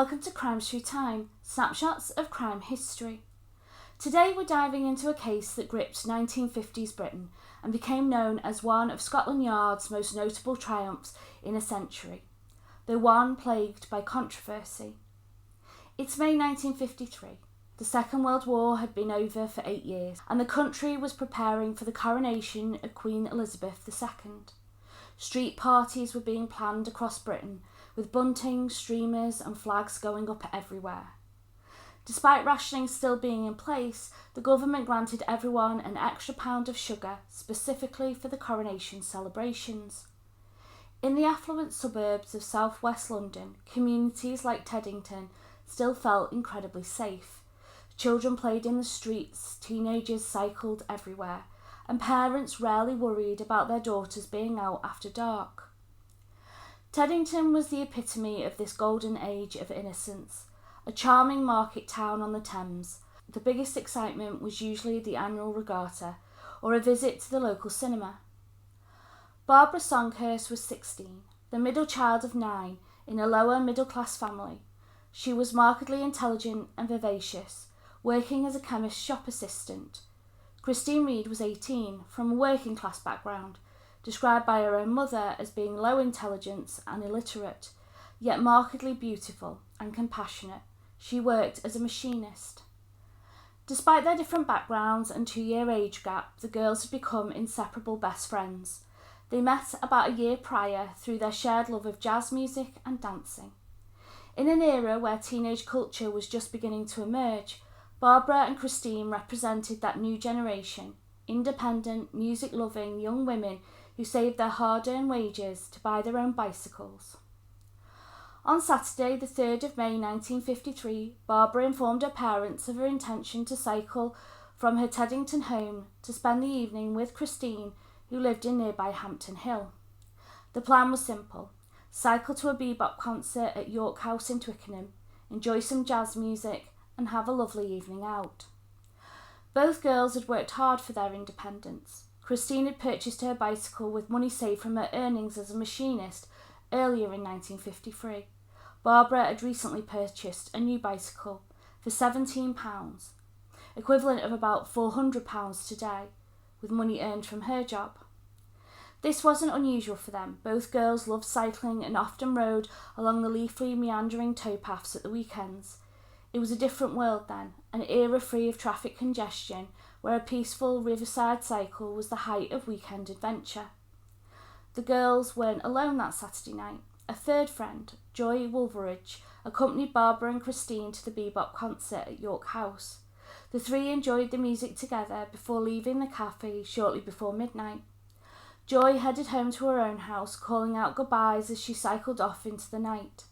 welcome to Crimes Through Time, snapshots of crime history. Today we're diving into a case that gripped 1950s Britain and became known as one of Scotland Yard's most notable triumphs in a century, though one plagued by controversy. It's May 1953. The Second World War had been over for 8 years, and the country was preparing for the coronation of Queen Elizabeth II. Street parties were being planned across Britain, with bunting, streamers and flags going up everywhere. Despite rationing still being in place, the government granted everyone an extra pound of sugar specifically for the coronation celebrations. In the affluent suburbs of southwest London, communities like Teddington still felt incredibly safe. Children played in the streets, teenagers cycled everywhere, and parents rarely worried about their daughters being out after dark. Teddington was the epitome of this golden age of innocence, a charming market town on the Thames. The biggest excitement was usually the annual regatta or a visit to the local cinema. Barbara Songhurst was 16, the middle child of 9 in a lower middle-class family. She was markedly intelligent and vivacious, working as a chemist's shop assistant. Christine Reed was 18, from a working-class background, described by her own mother as being low intelligence and illiterate, yet markedly beautiful and compassionate. She worked as a machinist. Despite their different backgrounds and 2-year age gap, the girls had become inseparable best friends. They met about a year prior through their shared love of jazz music and dancing. In an era where teenage culture was just beginning to emerge, Barbara and Christine represented that new generation, independent, music-loving young women who saved their hard-earned wages to buy their own bicycles. On Saturday, the 3rd of May 1953, Barbara informed her parents of her intention to cycle from her Teddington home to spend the evening with Christine, who lived in nearby Hampton Hill. The plan was simple: cycle to a bebop concert at York House in Twickenham, enjoy some jazz music, and have a lovely evening out. Both girls had worked hard for their independence. Christine had purchased her bicycle with money saved from her earnings as a machinist earlier in 1953. Barbara had recently purchased a new bicycle for £17, equivalent of about £400 today, with money earned from her job. This wasn't unusual for them. Both girls loved cycling and often rode along the leafy, meandering towpaths at the weekends. It was a different world then, an era free of traffic congestion, where a peaceful riverside cycle was the height of weekend adventure. The girls weren't alone that Saturday night. A third friend, Joy Wolveridge, accompanied Barbara and Christine to the bebop concert at York House. The three enjoyed the music together before leaving the cafe shortly before midnight. Joy headed home to her own house, calling out goodbyes as she cycled off into the night.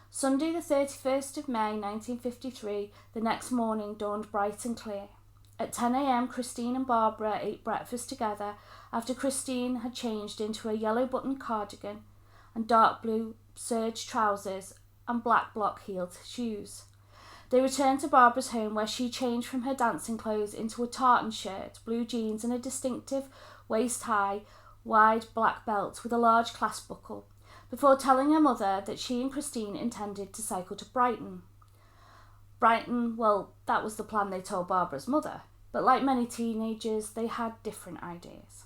Sunday the 31st of May 1953, the next morning dawned bright and clear. At 10 a.m, Christine and Barbara ate breakfast together after Christine had changed into a yellow buttoned cardigan and dark blue serge trousers and black block-heeled shoes. They returned to Barbara's home, where she changed from her dancing clothes into a tartan shirt, blue jeans and a distinctive waist-high, wide black belt with a large clasp buckle, before telling her mother that she and Christine intended to cycle to Brighton. Brighton, well, that was the plan they told Barbara's mother, but like many teenagers, they had different ideas.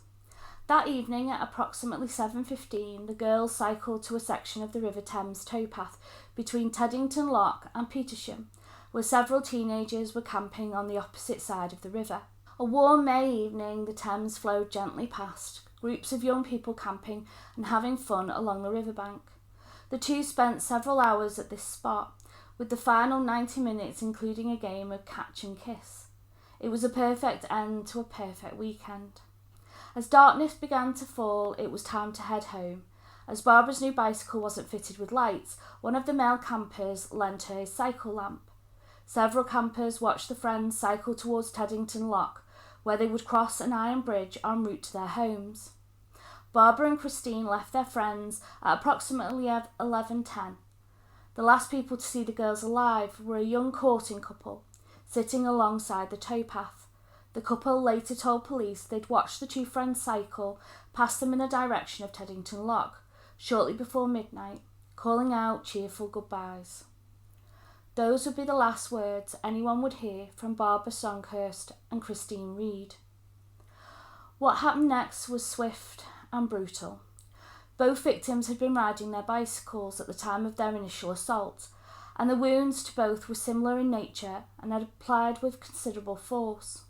That evening at approximately 7:15, the girls cycled to a section of the River Thames towpath between Teddington Lock and Petersham, where several teenagers were camping on the opposite side of the river. A warm May evening, the Thames flowed gently past, groups of young people camping and having fun along the riverbank. The two spent several hours at this spot, with the final 90 minutes including a game of catch and kiss. It was a perfect end to a perfect weekend. As darkness began to fall, it was time to head home. As Barbara's new bicycle wasn't fitted with lights, one of the male campers lent her his cycle lamp. Several campers watched the friends cycle towards Teddington Lock, where they would cross an iron bridge en route to their homes. Barbara and Christine left their friends at approximately 11:10. The last people to see the girls alive were a young courting couple, sitting alongside the towpath. The couple later told police they'd watched the two friends cycle past them in the direction of Teddington Lock shortly before midnight, calling out cheerful goodbyes. Those would be the last words anyone would hear from Barbara Songhurst and Christine Reed. What happened next was swift and brutal. Both victims had been riding their bicycles at the time of their initial assault, and the wounds to both were similar in nature and had applied with considerable force.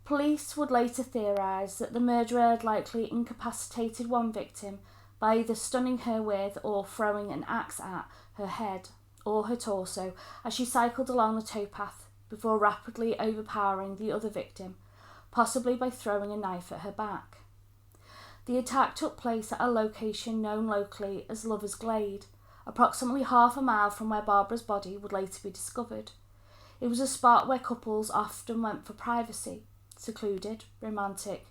Police would later theorise that the murderer had likely incapacitated one victim by either stunning her with or throwing an axe at her head or her torso as she cycled along the towpath before rapidly overpowering the other victim, possibly by throwing a knife at her back. The attack took place at a location known locally as Lover's Glade, approximately half a mile from where Barbara's body would later be discovered. It was a spot where couples often went for privacy, secluded, romantic,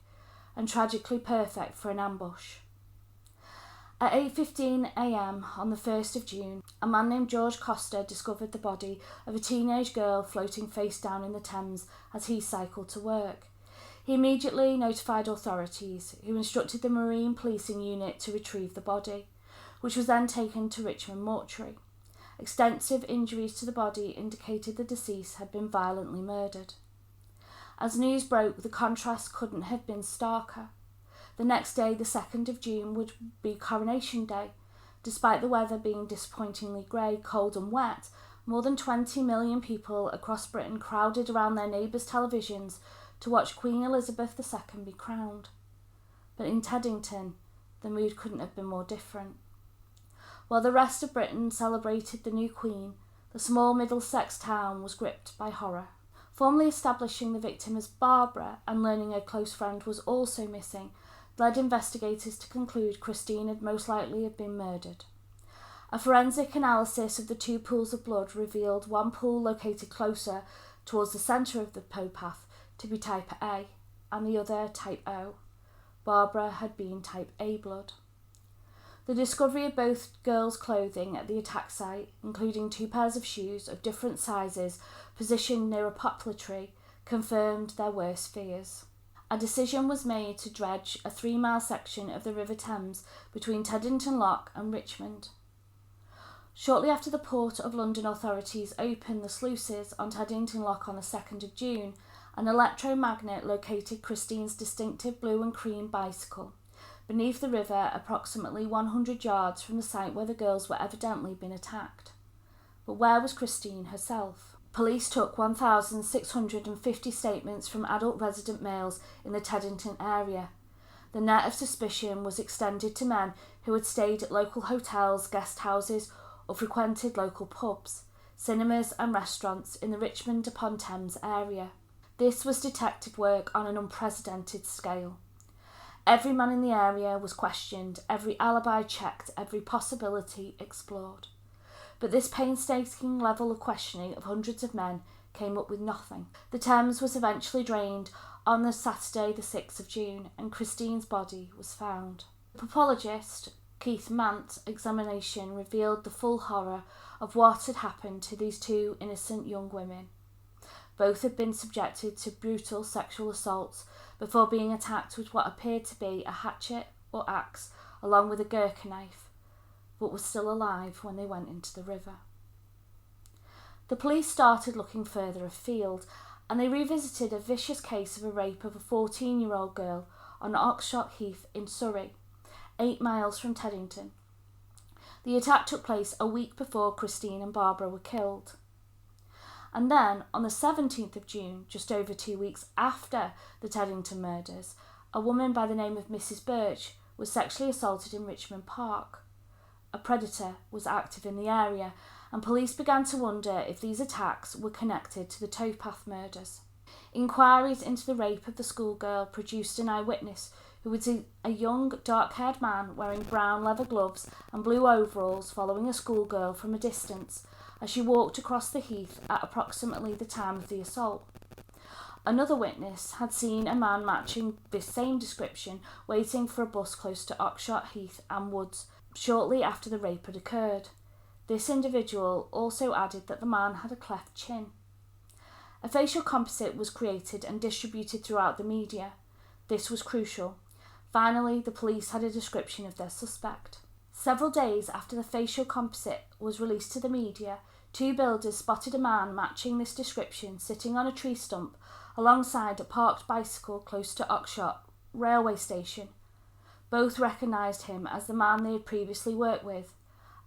and tragically perfect for an ambush. At 8:15 a.m. on the 1st of June, a man named George Costa discovered the body of a teenage girl floating face down in the Thames as he cycled to work. He immediately notified authorities, who instructed the Marine Policing Unit to retrieve the body, which was then taken to Richmond Mortuary. Extensive injuries to the body indicated the deceased had been violently murdered. As news broke, the contrast couldn't have been starker. The next day, the 2nd of June, would be Coronation Day. Despite the weather being disappointingly grey, cold and wet, more than 20 million people across Britain crowded around their neighbours' televisions to watch Queen Elizabeth II be crowned. But in Teddington, the mood couldn't have been more different. While the rest of Britain celebrated the new Queen, the small Middlesex town was gripped by horror. Formally establishing the victim as Barbara and learning her close friend was also missing led investigators to conclude Christine had most likely have been murdered. A forensic analysis of the two pools of blood revealed one pool located closer towards the centre of the towpath to be type A and the other type O. Barbara had been type A blood. The discovery of both girls' clothing at the attack site, including 2 pairs of shoes of different sizes positioned near a poplar tree, confirmed their worst fears. A decision was made to dredge a 3-mile section of the River Thames between Teddington Lock and Richmond. Shortly after the Port of London authorities opened the sluices on Teddington Lock on the 2nd of June, an electromagnet located Christine's distinctive blue and cream bicycle beneath the river approximately 100 yards from the site where the girls were evidently been attacked. But where was Christine herself? Police took 1,650 statements from adult resident males in the Teddington area. The net of suspicion was extended to men who had stayed at local hotels, guest houses, or frequented local pubs, cinemas and restaurants in the Richmond-upon-Thames area. This was detective work on an unprecedented scale. Every man in the area was questioned, every alibi checked, every possibility explored. But this painstaking level of questioning of hundreds of men came up with nothing. The Thames was eventually drained on the Saturday the 6th of June and Christine's body was found. The pathologist Keith Mant's examination revealed the full horror of what had happened to these 2 innocent young women. Both had been subjected to brutal sexual assaults before being attacked with what appeared to be a hatchet or axe along with a Gurkha knife, but were still alive when they went into the river. The police started looking further afield, and they revisited a vicious case of a rape of a 14-year-old girl on Oxshott Heath in Surrey, 8 miles from Teddington. The attack took place a week before Christine and Barbara were killed. And then, on the 17th of June, just over 2 weeks after the Teddington murders, a woman by the name of Mrs. Birch was sexually assaulted in Richmond Park. A predator was active in the area, and police began to wonder if these attacks were connected to the towpath murders. Inquiries into the rape of the schoolgirl produced an eyewitness who would see a young, dark-haired man wearing brown leather gloves and blue overalls following a schoolgirl from a distance as she walked across the heath at approximately the time of the assault. Another witness had seen a man matching this same description waiting for a bus close to Oxshott Heath and Woods shortly after the rape had occurred. This individual also added that the man had a cleft chin. A facial composite was created and distributed throughout the media. This was crucial. Finally, the police had a description of their suspect. Several days after the facial composite was released to the media, two builders spotted a man matching this description sitting on a tree stump alongside a parked bicycle close to Oxshott railway station. Both recognised him as the man they had previously worked with,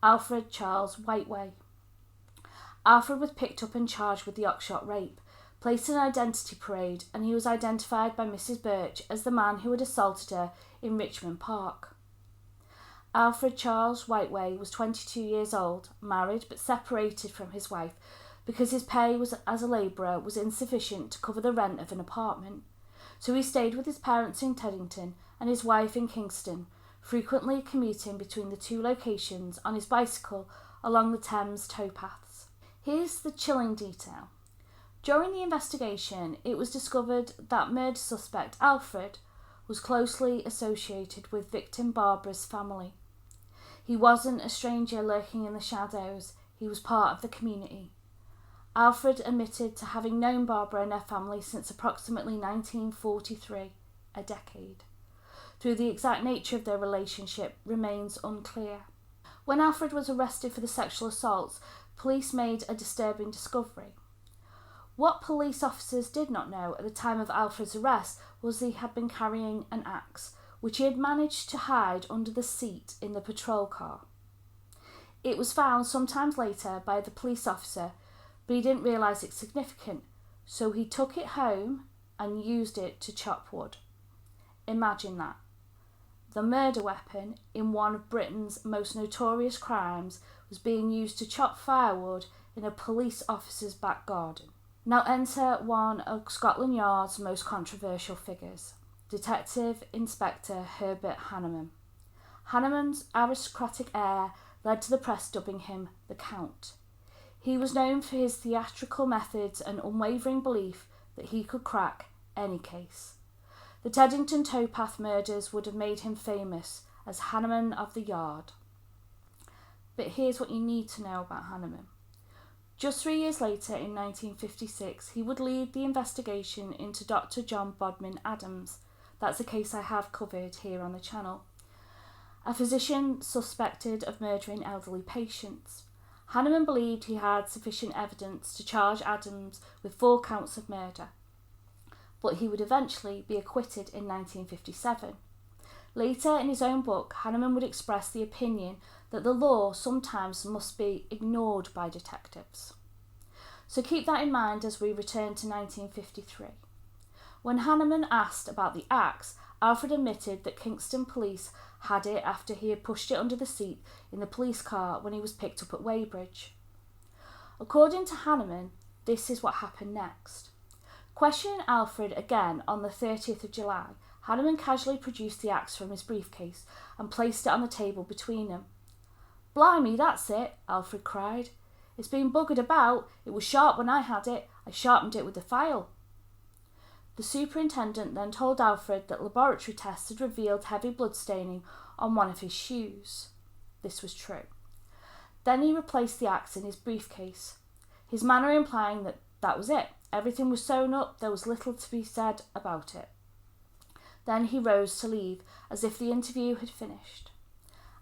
Alfred Charles Whiteway. Alfred was picked up and charged with the Oxshott rape, placed in an identity parade, and he was identified by Mrs. Birch as the man who had assaulted her in Richmond Park. Alfred Charles Whiteway was 22 years old, married but separated from his wife because his pay as a labourer was insufficient to cover the rent of an apartment. So he stayed with his parents in Teddington and his wife in Kingston, frequently commuting between the two locations on his bicycle along the Thames towpaths. Here's the chilling detail. During the investigation, it was discovered that murder suspect Alfred was closely associated with victim Barbara's family. He wasn't a stranger lurking in the shadows, he was part of the community. Alfred admitted to having known Barbara and her family since approximately 1943, a decade. Though the exact nature of their relationship remains unclear. When Alfred was arrested for the sexual assaults, police made a disturbing discovery. What police officers did not know at the time of Alfred's arrest was he had been carrying an axe, which he had managed to hide under the seat in the patrol car. It was found sometimes later by the police officer, but he didn't realise its significance, so he took it home and used it to chop wood. Imagine that. The murder weapon in one of Britain's most notorious crimes was being used to chop firewood in a police officer's back garden. Now enter one of Scotland Yard's most controversial figures, Detective Inspector Herbert Hanneman. Hanneman's aristocratic air led to the press dubbing him the Count. He was known for his theatrical methods and unwavering belief that he could crack any case. The Teddington towpath murders would have made him famous as Hanneman of the Yard. But here's what you need to know about Hanneman. Just 3 years later, in 1956, he would lead the investigation into Dr. John Bodmin Adams. That's a case I have covered here on the channel. A physician suspected of murdering elderly patients. Hanneman believed he had sufficient evidence to charge Adams with 4 counts of murder, but he would eventually be acquitted in 1957. Later in his own book, Hanneman would express the opinion that the law sometimes must be ignored by detectives. So keep that in mind as we return to 1953. When Hanneman asked about the axe, Alfred admitted that Kingston police had it after he had pushed it under the seat in the police car when he was picked up at Weybridge. According to Hanneman, this is what happened next. Questioning Alfred again on the 30th of July, Hanneman casually produced the axe from his briefcase and placed it on the table between them. "Blimey, that's it," Alfred cried. "It's been buggered about. It was sharp when I had it. I sharpened it with the file." The superintendent then told Alfred that laboratory tests had revealed heavy blood staining on one of his shoes. This was true. Then he replaced the axe in his briefcase, his manner implying that that was it. Everything was sewn up, there was little to be said about it. Then he rose to leave, as if the interview had finished.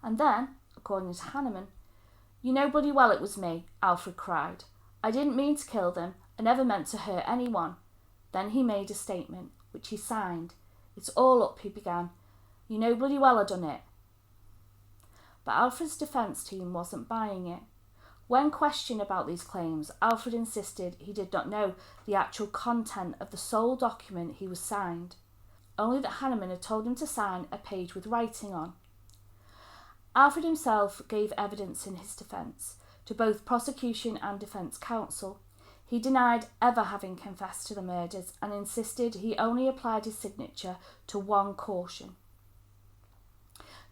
And then, according to Hanneman, "You know bloody well it was me," Alfred cried. "I didn't mean to kill them. I never meant to hurt anyone." Then he made a statement, which he signed. "It's all up," he began. "You know bloody well I done it." But Alfred's defence team wasn't buying it. When questioned about these claims, Alfred insisted he did not know the actual content of the sole document he was signed, only that Hanneman had told him to sign a page with writing on. Alfred himself gave evidence in his defence to both prosecution and defence counsel. He denied ever having confessed to the murders and insisted he only applied his signature to one caution.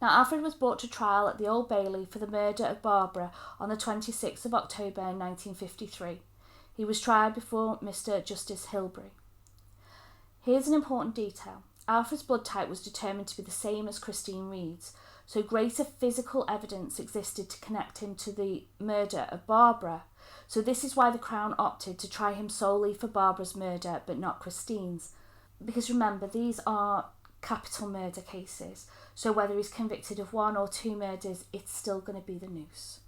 Now, Alfred was brought to trial at the Old Bailey for the murder of Barbara on the 26th of October 1953. He was tried before Mr. Justice Hilbery. Here's an important detail. Alfred's blood type was determined to be the same as Christine Reed's, so greater physical evidence existed to connect him to the murder of Barbara. So this is why the Crown opted to try him solely for Barbara's murder but not Christine's. Because remember, these are capital murder cases, so whether he's convicted of 1 or 2 murders, it's still going to be the noose.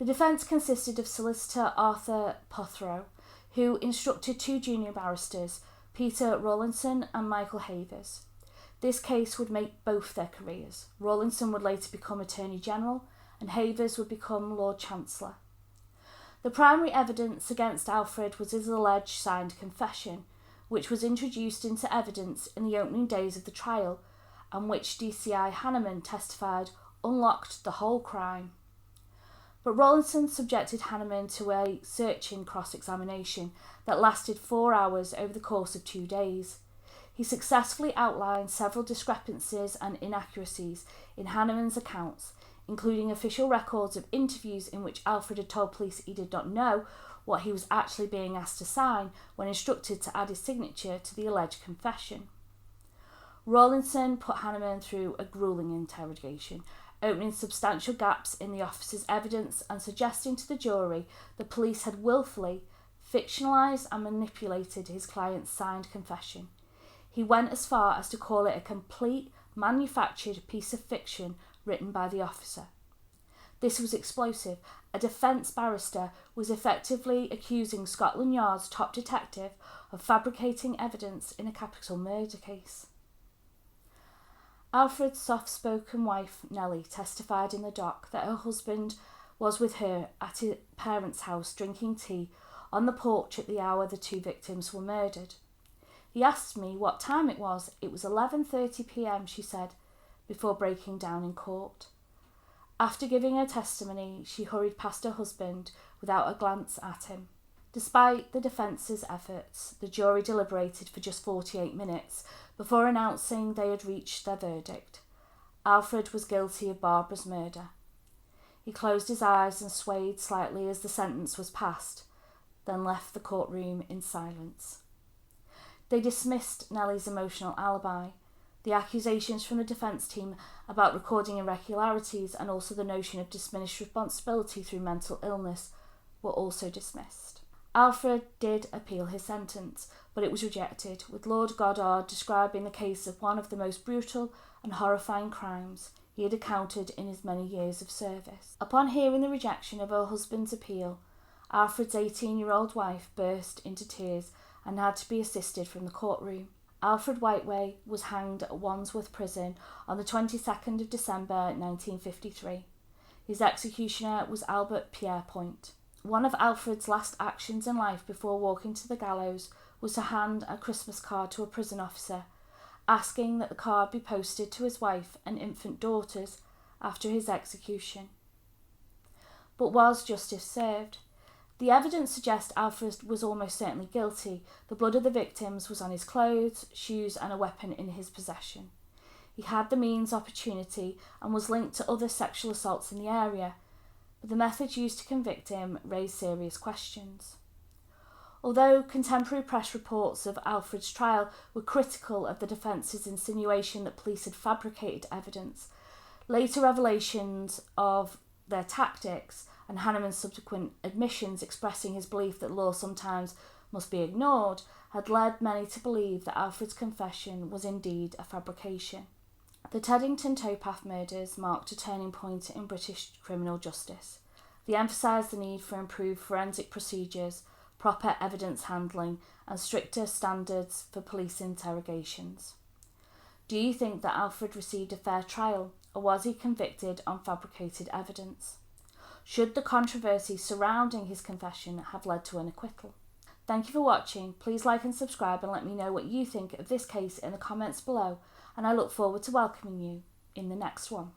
The defence consisted of solicitor Arthur Pothrow, who instructed two junior barristers, Peter Rawlinson and Michael Havers. This case would make both their careers. Rawlinson would later become Attorney General and Havers would become Lord Chancellor. The primary evidence against Alfred was his alleged signed confession, which was introduced into evidence in the opening days of the trial, and which DCI Hanneman testified unlocked the whole crime. But Rawlinson subjected Hanneman to a searching cross-examination that lasted 4 hours over the course of 2 days. He successfully outlined several discrepancies and inaccuracies in Hanneman's accounts, including official records of interviews in which Alfred had told police he did not know what he was actually being asked to sign when instructed to add his signature to the alleged confession. Rawlinson put Hanneman through a gruelling interrogation, opening substantial gaps in the officer's evidence and suggesting to the jury the police had willfully fictionalised and manipulated his client's signed confession. He went as far as to call it a complete, manufactured piece of fiction written by the officer. This was explosive. A defence barrister was effectively accusing Scotland Yard's top detective of fabricating evidence in a capital murder case. Alfred's soft-spoken wife, Nellie, testified in the dock that her husband was with her at his parents' house drinking tea on the porch at the hour the two victims were murdered. He asked me what time it was. It was 11:30 p.m, she said, before breaking down in court. After giving her testimony, she hurried past her husband without a glance at him. Despite the defence's efforts, the jury deliberated for just 48 minutes before announcing they had reached their verdict. Alfred was guilty of Barbara's murder. He closed his eyes and swayed slightly as the sentence was passed, then left the courtroom in silence. They dismissed Nellie's emotional alibi. The accusations from the defence team about recording irregularities and also the notion of diminished responsibility through mental illness were also dismissed. Alfred did appeal his sentence, but it was rejected, with Lord Goddard describing the case as one of the most brutal and horrifying crimes he had encountered in his many years of service. Upon hearing the rejection of her husband's appeal, Alfred's 18-year-old wife burst into tears and had to be assisted from the courtroom. Alfred Whiteway was hanged at Wandsworth Prison on the 22nd of December 1953. His executioner was Albert Pierrepoint. One of Alfred's last actions in life before walking to the gallows was to hand a Christmas card to a prison officer, asking that the card be posted to his wife and infant daughters after his execution. But was justice served? The evidence suggests Alfred was almost certainly guilty. The blood of the victims was on his clothes, shoes and a weapon in his possession. He had the means, opportunity and was linked to other sexual assaults in the area, but the methods used to convict him raised serious questions. Although contemporary press reports of Alfred's trial were critical of the defence's insinuation that police had fabricated evidence, later revelations of their tactics and Hanneman's subsequent admissions expressing his belief that law sometimes must be ignored had led many to believe that Alfred's confession was indeed a fabrication. The Teddington Towpath murders marked a turning point in British criminal justice. They emphasised the need for improved forensic procedures, proper evidence handling and stricter standards for police interrogations. Do you think that Alfred received a fair trial, or was he convicted on fabricated evidence? Should the controversy surrounding his confession have led to an acquittal? Thank you for watching. Please like and subscribe and let me know what you think of this case in the comments below, and I look forward to welcoming you in the next one.